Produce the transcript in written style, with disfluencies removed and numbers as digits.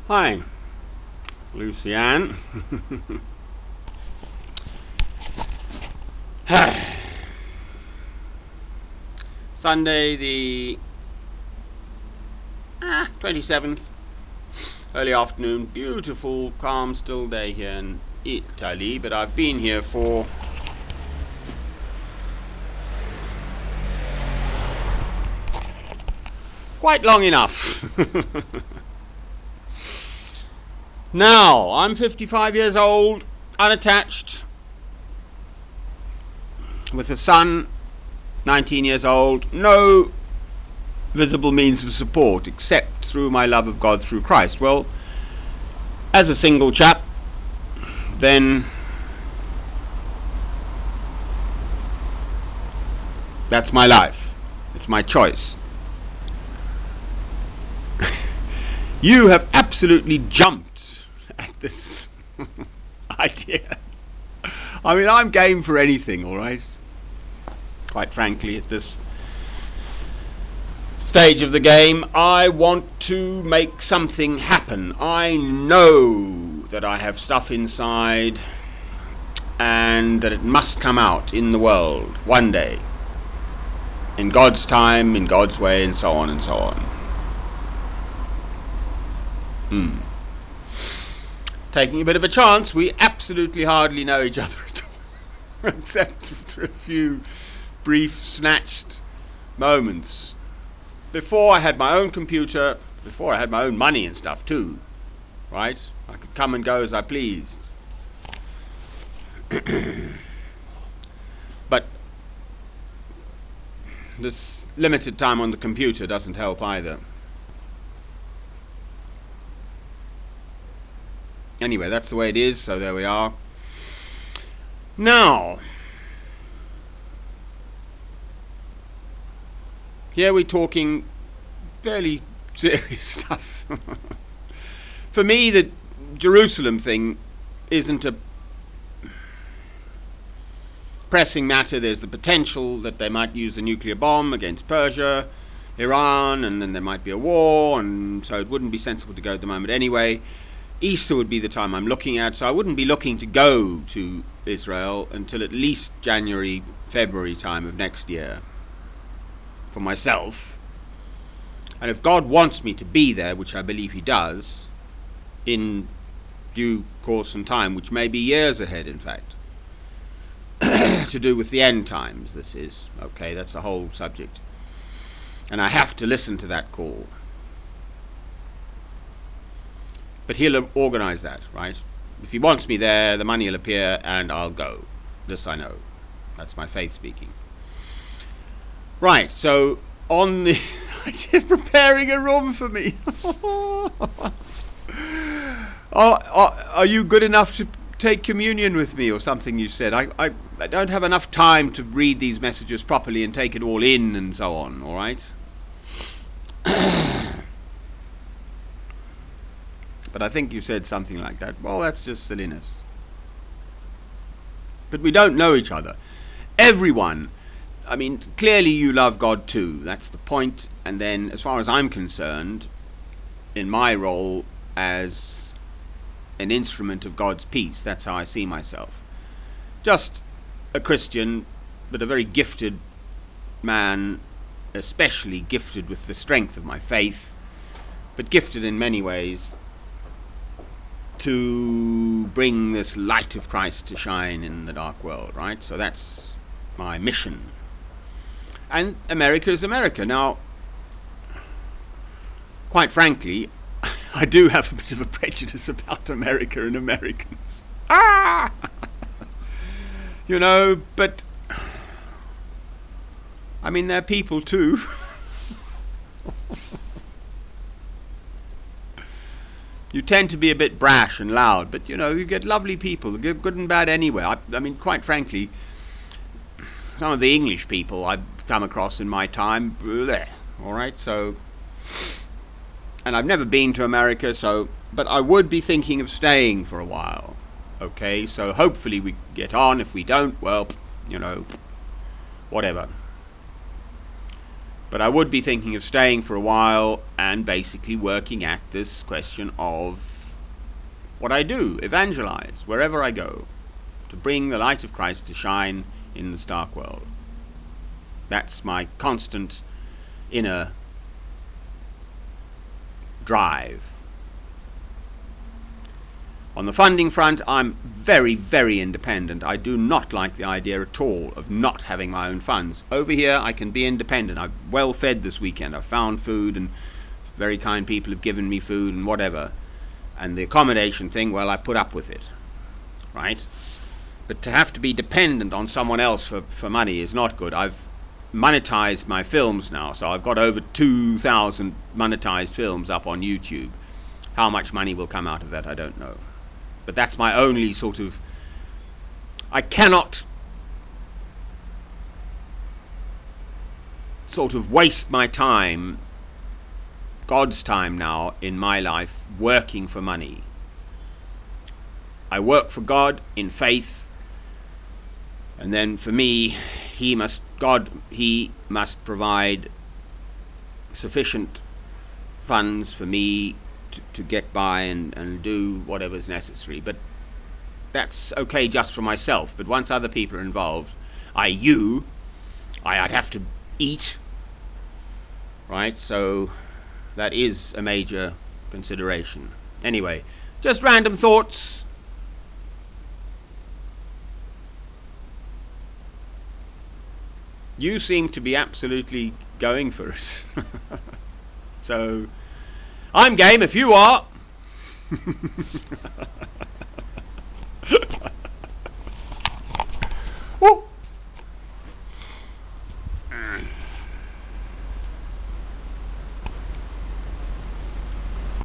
Hi, LucyAnn. Sunday the 27th, early afternoon, beautiful, calm, still day here in Italy, but I've been here for quite long enough. Now, I'm 55 years old, unattached, with a son, 19 years old, no visible means of support except through my love of God through Christ. Well, as a single chap, then that's my life. It's my choice. You have absolutely jumped at this idea. I mean, I'm game for anything, alright? Quite frankly, at this stage of the game, I want to make something happen. I know that I have stuff inside and that it must come out in the world one day, in God's time, in God's way, and so on and so on. Taking a bit of a chance. We absolutely hardly know each other at all, except for a few brief snatched moments. Before I had my own computer, before I had my own money and stuff too, right? I could come and go as I pleased. But this limited time on the computer doesn't help either. Anyway, that's the way it is, so there we are. Now, here we're talking fairly serious stuff. For me, the Jerusalem thing isn't a pressing matter. There's the potential that they might use a nuclear bomb against Persia, Iran, and then there might be a war, and so it wouldn't be sensible to go at the moment anyway. Easter would be the time I'm looking at, so I wouldn't be looking to go to Israel until at least January, February time of next year for myself. And if God wants me to be there, which I believe He does, in due course and time, which may be years ahead in fact, to do with the end times this is, okay, that's a whole subject. And I have to listen to that call. But He'll organise that, right? If He wants me there, the money will appear and I'll go. This I know. That's my faith speaking. Right, so on the idea of preparing a room for me. Are you good enough to take communion with me or something you said? I don't have enough time to read these messages properly and take it all in and so on, alright? But I think you said something like that. Well, that's just silliness. But we don't know each other. Everyone, I mean, clearly you love God too. That's the point. And then, as far as I'm concerned, in my role as an instrument of God's peace, that's how I see myself. Just a Christian, but a very gifted man, especially gifted with the strength of my faith, but gifted in many ways to bring this light of Christ to shine in the dark world, right? So that's my mission. And America is America. Now, quite frankly, I do have a bit of a prejudice about America and Americans. You know, but I mean, they're people too. You tend to be a bit brash and loud, but you know, you get lovely people, good and bad anywhere. I mean, quite frankly, some of the English people I've come across in my time, alright, so, and I've never been to America, so, but I would be thinking of staying for a while, okay, so hopefully we get on. If we don't, well, you know, whatever. But I would be thinking of staying for a while and basically working at this question of what I do, evangelize wherever I go, to bring the light of Christ to shine in this dark world. That's my constant inner drive. On the funding front, I'm very, very independent. I do not like the idea at all of not having my own funds. Over here, I can be independent. I'm well fed this weekend. I've found food, and very kind people have given me food and whatever. And the accommodation thing, well, I put up with it. Right? But to have to be dependent on someone else for money is not good. I've monetized my films now, so I've got over 2,000 monetized films up on YouTube. How much money will come out of that, I don't know. But that's my only sort of... I cannot sort of waste my time, God's time now, in my life, working for money. I work for God in faith, and then for me, He must provide sufficient funds for me to get by and do whatever's necessary. But that's okay just for myself. But once other people are involved, I'd have to eat, right? So that is a major consideration. Anyway, just random thoughts. You seem to be absolutely going for it. So I'm game if you are.